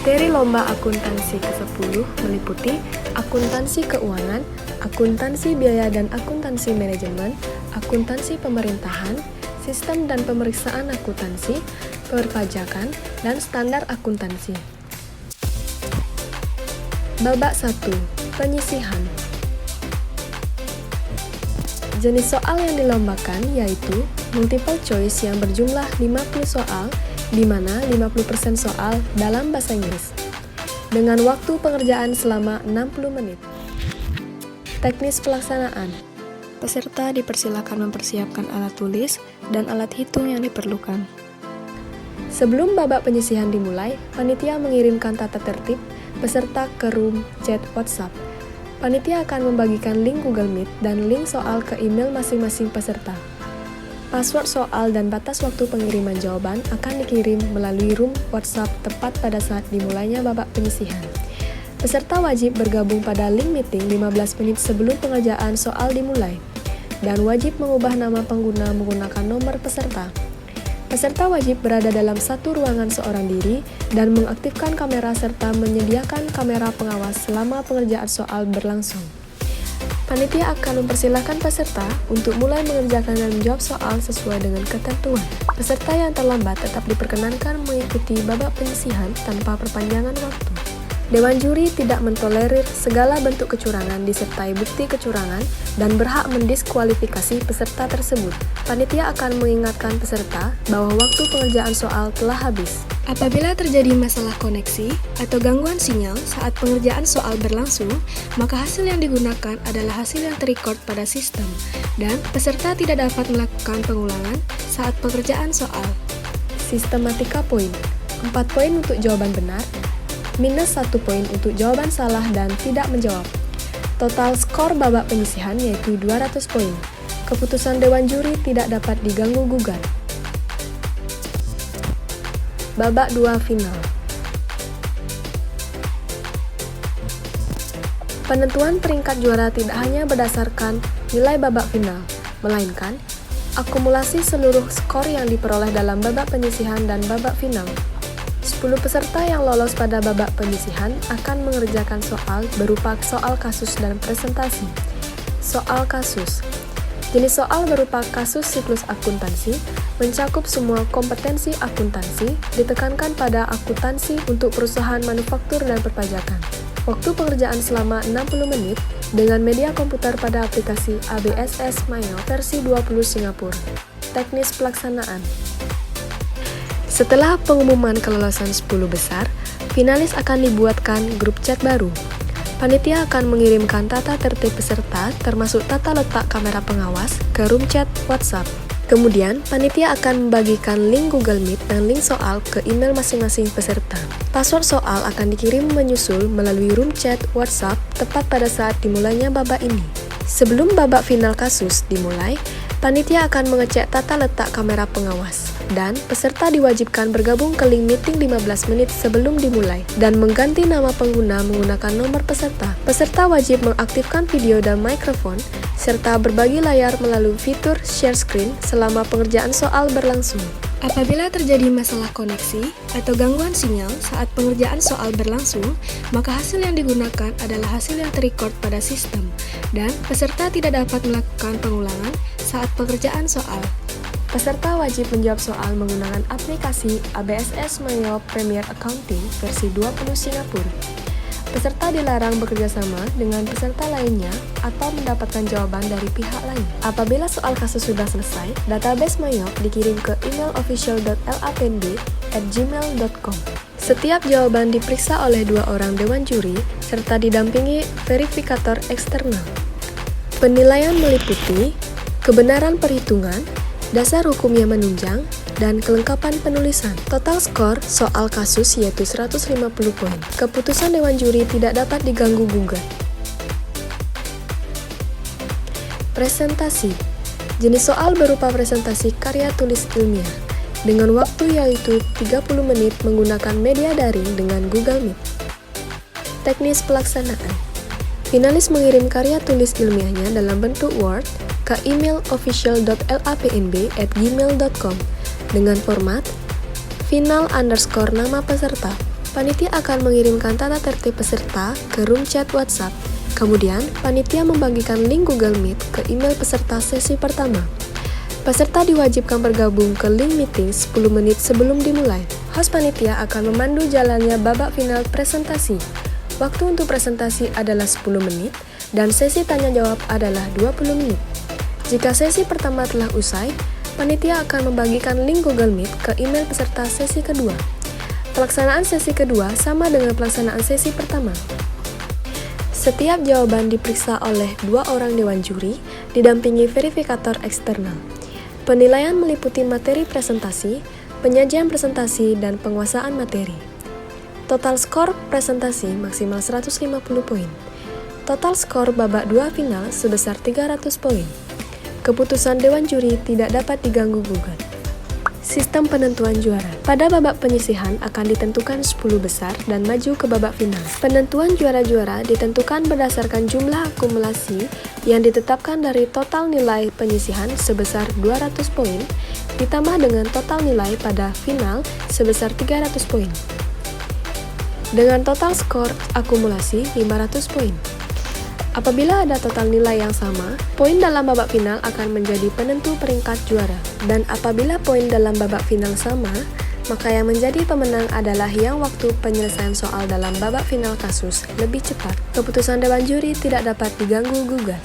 Materi lomba akuntansi ke-10 meliputi akuntansi keuangan, akuntansi biaya dan akuntansi manajemen, akuntansi pemerintahan, sistem dan pemeriksaan akuntansi, perpajakan, dan standar akuntansi. Babak 1. Penyisihan. Jenis soal yang dilombakan yaitu multiple choice yang berjumlah 50 soal, di mana 50% soal dalam bahasa Inggris, dengan waktu pengerjaan selama 60 menit. Teknis pelaksanaan. Peserta dipersilakan mempersiapkan alat tulis dan alat hitung yang diperlukan. Sebelum babak penyisihan dimulai, panitia mengirimkan tata tertib peserta ke room chat WhatsApp. Panitia akan membagikan link Google Meet dan link soal ke email masing-masing peserta. Password soal dan batas waktu pengiriman jawaban akan dikirim melalui room WhatsApp tepat pada saat dimulainya babak penyisihan. Peserta wajib bergabung pada link meeting 15 menit sebelum pengerjaan soal dimulai, dan wajib mengubah nama pengguna menggunakan nomor peserta. Peserta wajib berada dalam satu ruangan seorang diri dan mengaktifkan kamera serta menyediakan kamera pengawas selama pengerjaan soal berlangsung. Panitia akan mempersilahkan peserta untuk mulai mengerjakan dan menjawab soal sesuai dengan ketentuan. Peserta yang terlambat tetap diperkenankan mengikuti babak penyisihan tanpa perpanjangan waktu. Dewan juri tidak mentolerir segala bentuk kecurangan disertai bukti kecurangan dan berhak mendiskualifikasi peserta tersebut. Panitia akan mengingatkan peserta bahwa waktu pengerjaan soal telah habis. Apabila terjadi masalah koneksi atau gangguan sinyal saat pengerjaan soal berlangsung, maka hasil yang digunakan adalah hasil yang terrecord pada sistem, dan peserta tidak dapat melakukan pengulangan saat pengerjaan soal. Sistematika poin. 4 poin untuk jawaban benar, minus 1 poin untuk jawaban salah dan tidak menjawab. Total skor babak penyisihan yaitu 200 poin. Keputusan Dewan Juri tidak dapat diganggu-gugat. Babak 2 final. Penentuan peringkat juara tidak hanya berdasarkan nilai babak final, melainkan akumulasi seluruh skor yang diperoleh dalam babak penyisihan dan babak final. 10 peserta yang lolos pada babak penyisihan akan mengerjakan soal berupa soal kasus dan presentasi. Soal kasus. Jenis soal berupa kasus siklus akuntansi mencakup semua kompetensi akuntansi, ditekankan pada akuntansi untuk perusahaan manufaktur dan perpajakan. Waktu pengerjaan selama 60 menit dengan media komputer pada aplikasi ABSS Mayo versi 20 Singapura. Teknis pelaksanaan. Setelah pengumuman kelolosan 10 besar, finalis akan dibuatkan grup chat baru. Panitia akan mengirimkan tata tertib peserta termasuk tata letak kamera pengawas ke room chat WhatsApp. Kemudian, panitia akan membagikan link Google Meet dan link soal ke email masing-masing peserta. Password soal akan dikirim menyusul melalui room chat WhatsApp tepat pada saat dimulainya babak ini. Sebelum babak final kasus dimulai, panitia akan mengecek tata letak kamera pengawas, dan peserta diwajibkan bergabung ke link meeting 15 menit sebelum dimulai, dan mengganti nama pengguna menggunakan nomor peserta. Peserta wajib mengaktifkan video dan mikrofon, serta berbagi layar melalui fitur share screen selama pengerjaan soal berlangsung. Apabila terjadi masalah koneksi atau gangguan sinyal saat pengerjaan soal berlangsung, maka hasil yang digunakan adalah hasil yang terrecord pada sistem, dan peserta tidak dapat melakukan pengulangan saat pengerjaan soal. Peserta wajib menjawab soal menggunakan aplikasi ABSS Mayo Premier Accounting versi 20 Singapura. Peserta dilarang bekerjasama dengan peserta lainnya atau mendapatkan jawaban dari pihak lain. Apabila soal kasus sudah selesai, database Mayop dikirim ke email official.lapnb@gmail.com. Setiap jawaban diperiksa oleh 2 orang dewan juri serta didampingi verifikator eksternal. Penilaian meliputi kebenaran perhitungan, dasar hukum yang menunjang, dan kelengkapan penulisan. Total skor soal kasus yaitu 150 poin. Keputusan Dewan Juri tidak dapat diganggu-gugat. Presentasi. Jenis soal berupa presentasi karya tulis ilmiah, dengan waktu yaitu 30 menit menggunakan media daring dengan Google Meet. Teknis pelaksanaan. Finalis mengirim karya tulis ilmiahnya dalam bentuk Word ke email official.lapnb@gmail.com dengan format final_nama peserta. Panitia akan mengirimkan tata tertib peserta ke room chat WhatsApp. Kemudian, panitia membagikan link Google Meet ke email peserta sesi pertama. Peserta diwajibkan bergabung ke link meeting 10 menit sebelum dimulai. Host panitia akan memandu jalannya babak final presentasi. Waktu untuk presentasi adalah 10 menit dan sesi tanya jawab adalah 20 menit. Jika sesi pertama telah usai, panitia akan membagikan link Google Meet ke email peserta sesi kedua. Pelaksanaan sesi kedua sama dengan pelaksanaan sesi pertama. Setiap jawaban diperiksa oleh 2 orang dewan juri, didampingi verifikator eksternal. Penilaian meliputi materi presentasi, penyajian presentasi, dan penguasaan materi. Total skor presentasi maksimal 150 poin. Total skor babak 2 final sebesar 300 poin. Keputusan dewan juri tidak dapat diganggu-gugat. Sistem penentuan juara. Pada babak penyisihan akan ditentukan 10 besar dan maju ke babak final. Penentuan juara-juara ditentukan berdasarkan jumlah akumulasi yang ditetapkan dari total nilai penyisihan sebesar 200 poin, ditambah dengan total nilai pada final sebesar 300 poin. Dengan total skor akumulasi 500 poin. Apabila ada total nilai yang sama, poin dalam babak final akan menjadi penentu peringkat juara. Dan apabila poin dalam babak final sama, maka yang menjadi pemenang adalah yang waktu penyelesaian soal dalam babak final kasus lebih cepat. Keputusan dewan juri tidak dapat diganggu-gugat.